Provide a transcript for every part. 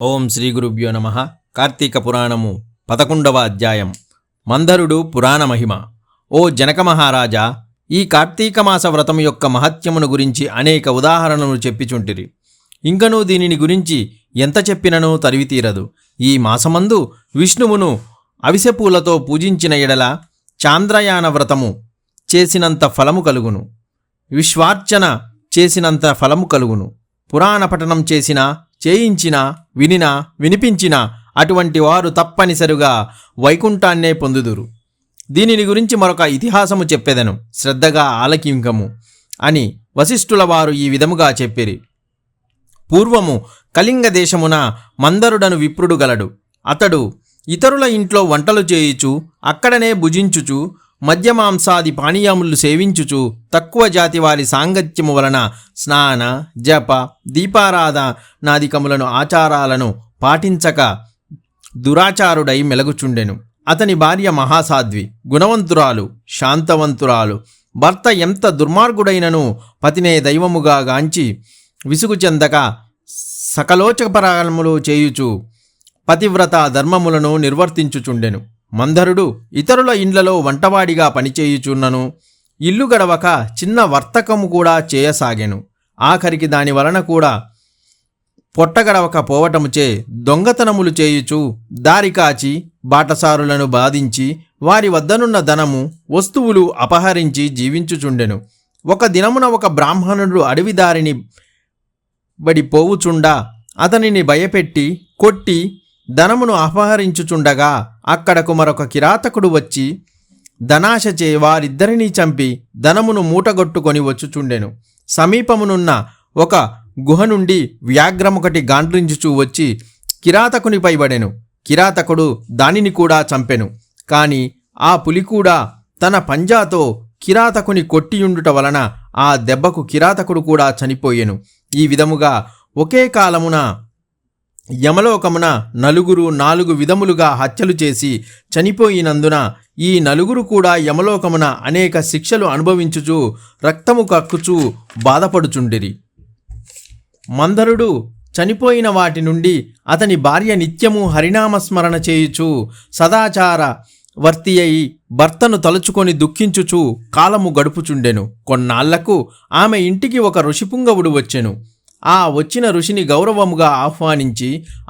ఓం శ్రీ గురుభ్యో నమః. కార్తీక పురాణము 11వ అధ్యాయం. మందరుడు పురాణ మహిమ. ఓ జనక మహారాజా, ఈ కార్తీక మాస వ్రతం యొక్క మహత్యమును గురించి అనేక ఉదాహరణలు చెప్పిచుంటిరి. ఇంకనూ దీనిని గురించి ఎంత చెప్పిననూ తరివితీరదు. ఈ మాసమందు విష్ణువును అవిసెపూలతో పూజించిన ఎడల చాంద్రయాన వ్రతము చేసినంత ఫలము కలుగును, విశ్వార్చన చేసినంత ఫలము కలుగును. పురాణ పఠనం చేసినా, చేయించినా, వినినా, వినిపించినా అటువంటి వారు తప్పనిసరిగా వైకుంఠాన్నే పొందుదురు. దీనిని గురించి మరొక ఇతిహాసము చెప్పెదను, శ్రద్ధగా ఆలకింకము అని వశిష్ఠుల వారు ఈ విధముగా చెప్పిరి. పూర్వము కళింగ దేశమున మందరుడను విప్రుడు గలడు. అతడు ఇతరుల ఇంట్లో వంటలు చేయుచు, అక్కడనే భుజించుచు, మద్యమాంసాది పానీయములు సేవించుచు, తక్కువ జాతి వారి సాంగత్యము వలన స్నాన, జప, దీపారాధనాదికములను ఆచారాలను పాటించక దురాచారుడై మెలగుచుండెను. అతని భార్య మహాసాధ్వి, గుణవంతురాలు, శాంతవంతురాలు. భర్త ఎంత దుర్మార్గుడైనను పతినే దైవముగా గాంచి విసుగు చెందక సకలోచపరాములు చేయుచు పతివ్రత ధర్మములను నిర్వర్తించుచుండెను. మందరుడు ఇతరుల ఇండ్లలో వంటవాడిగా పనిచేయుచున్నను ఇల్లు గడవక చిన్న వర్తకము కూడా చేయసాగెను. ఆఖరికి దాని వలన కూడా పొట్టగడవక పోవటముచే దొంగతనములు చేయుచు, దారి కాచి, బాటసారులను బాధించి, వారి వద్దనున్న ధనము, వస్తువులు అపహరించి జీవించుచుండెను. ఒక దినమున ఒక బ్రాహ్మణుడు అడవి దారిని బడి పోవుచుండా అతనిని భయపెట్టి కొట్టి ధనమును అపహరించుచుండగా అక్కడకు మరొక కిరాతకుడు వచ్చి ధనాశచే వారిద్దరినీ చంపి ధనమును మూటగొట్టుకొని వచ్చుచుండెను. సమీపమునున్న ఒక గుహ నుండి వ్యాఘ్రమొకటి గాండ్రించుచూ వచ్చి కిరాతకునిపై పడెను. కిరాతకుడు దానిని కూడా చంపెను. కాని ఆ పులి కూడా తన పంజాతో కిరాతకుని కొట్టియుండుట వలన ఆ దెబ్బకు కిరాతకుడు కూడా చనిపోయెను. ఈ విధముగా ఒకే కాలమున యమలోకమున నలుగురు 4 విధములుగా హత్యలు చేసి చనిపోయినందున ఈ నలుగురు కూడా యమలోకమున అనేక శిక్షలు అనుభవించుచు రక్తము కక్కుచూ బాధపడుచుండిరి. మందరుడు చనిపోయిన వాటి నుండి అతని భార్య నిత్యము హరినామస్మరణ చేయుచు సదాచార వర్తి అయి భర్తను తలుచుకొని దుఃఖించుచు కాలము గడుపుచుండెను. కొన్నాళ్లకు ఆమె ఇంటికి ఒక ఋషిపుంగవుడు వచ్చెను. ఆ వచ్చిన ఋషిని గౌరవముగా ఆహ్వానించి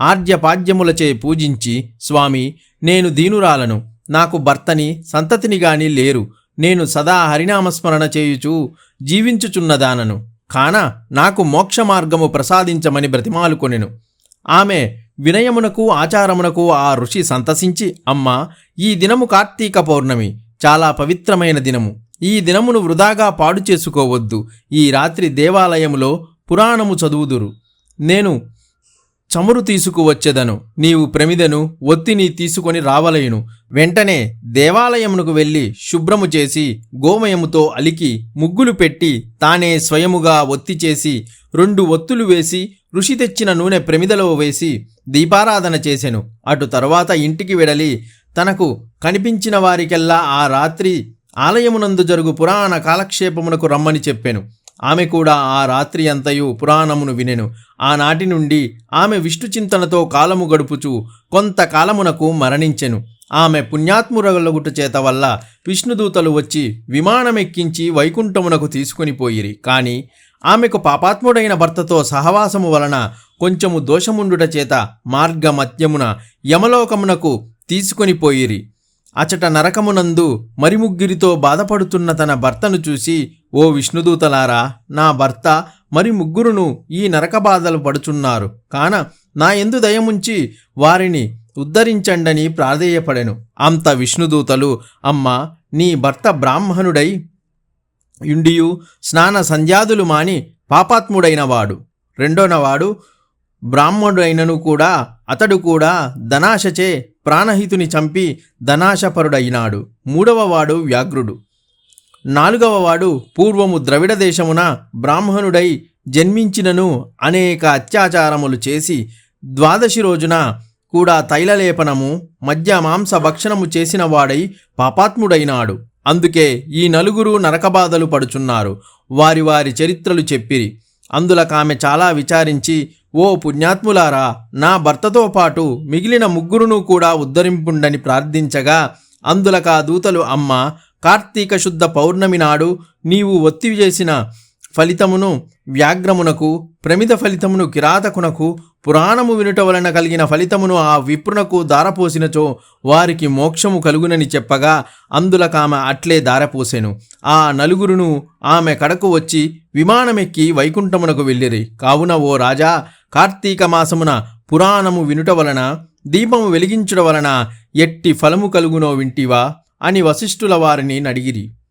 ఆర్ధ్యపాద్యములచే పూజించి, స్వామి, నేను దీనురాలను, నాకు భర్తని సంతతిని గాని లేరు. నేను సదా హరినామస్మరణ చేయుచు జీవించుచున్నదానను, కాన నాకు మోక్ష మార్గము ప్రసాదించమని బ్రతిమాలుకొనెను. ఆమె వినయమునకు ఆచారమునకు ఆ ఋషి సంతసించి, అమ్మా, ఈ దినము కార్తీక పౌర్ణమి, చాలా పవిత్రమైన దినము. ఈ దినమును వృధాగా పాడు చేసుకోవద్దు. ఈ రాత్రి దేవాలయములో పురాణము చదువుదురు. నేను చమురు తీసుకువచ్చెదను. నీవు ప్రమిదను, ఒత్తిని తీసుకొని రావలయును. వెంటనే దేవాలయమునకు వెళ్ళి శుభ్రము చేసి గోమయముతో అలికి ముగ్గులు పెట్టి తానే స్వయముగా ఒత్తి చేసి 2 ఒత్తులు వేసి ఋషి తెచ్చిన నూనె ప్రమిదలో వేసి దీపారాధన చేసెను. అటు తరువాత ఇంటికి వెడలి తనకు కనిపించిన వారికెల్లా ఆ రాత్రి ఆలయమునందు జరుగు పురాణ కాలక్షేపమునకు రమ్మని చెప్పెను. ఆమె కూడా ఆ రాత్రి అంతయు పురాణమును వినెను. ఆనాటి నుండి ఆమె విష్ణు చింతనతో కాలము గడుపుచు కొంతకాలమునకు మరణించెను. ఆమె పుణ్యాత్మురగుట చేత వల్ల విష్ణుదూతలు వచ్చి విమానమెక్కించి వైకుంఠమునకు తీసుకొని పోయిరి. కాని ఆమెకు పాపాత్ముడైన భర్తతో సహవాసము వలన కొంచెము దోషముండుట చేత మార్గమధ్యమున యమలోకమునకు తీసుకొని పోయిరి. అచట నరకమునందు మరి ముగ్గురితో బాధపడుతున్న తన భర్తను చూసి, ఓ విష్ణుదూతలారా, నా భర్త మరి ముగ్గురును ఈ నరక బాధలు పడుచున్నారు, కాన నా యందు దయముంచి వారిని ఉద్ధరించండని ప్రాధేయపడెను. అంత విష్ణుదూతలు, అమ్మా, నీ భర్త బ్రాహ్మణుడై యుండియు స్నాన సంధ్యాదులు మాని పాపాత్ముడైనవాడు. రెండోనవాడు బ్రాహ్మణుడైనను కూడా అతడు కూడా ధనాశచే ప్రాణహితుని చంపి ధనాశపరుడైనాడు. 3వ వాడు వ్యాఘ్రుడు. 4వ వాడు పూర్వము ద్రవిడ దేశమున బ్రాహ్మణుడై జన్మించినను అనేక అత్యాచారములు చేసి 12 రోజున కూడా తైలలేపనము, మద్య మాంస భక్షణము చేసిన వాడై పాపాత్ముడైనాడు. అందుకే ఈ నలుగురు నరకబాధలు పడుచున్నారు. వారి వారి చరిత్రలు చెప్పిరి. అందులకామె చాలా విచారించి, ఓ పుణ్యాత్ములారా, నా భర్తతో పాటు మిగిలిన ముగ్గురును కూడా ఉద్ధరింపుండని ప్రార్థించగా అందులకా దూతలు, అమ్మ, కార్తీక శుద్ధ పౌర్ణమి నాడు నీవు ఒత్తి చేసిన ఫలితమును వ్యాఘ్రమునకు, ప్రమిద ఫలితమును కిరాతకునకు, పురాణము వినుట వలన కలిగిన ఫలితమును ఆ విప్రునకు దారపోసినచో వారికి మోక్షము కలుగునని చెప్పగా అందులకామె అట్లే దారపోసెను. ఆ నలుగురును ఆమె కడకు వచ్చి విమానమెక్కి వైకుంఠమునకు వెళ్ళిరి. కావున ఓ రాజా, కార్తీక మాసమున పురాణము వినుట వలన, దీపము వెలిగించుట వలన ఎట్టి ఫలము కలుగునో వింటివా అని వశిష్ఠుల వారిని అడిగిరి.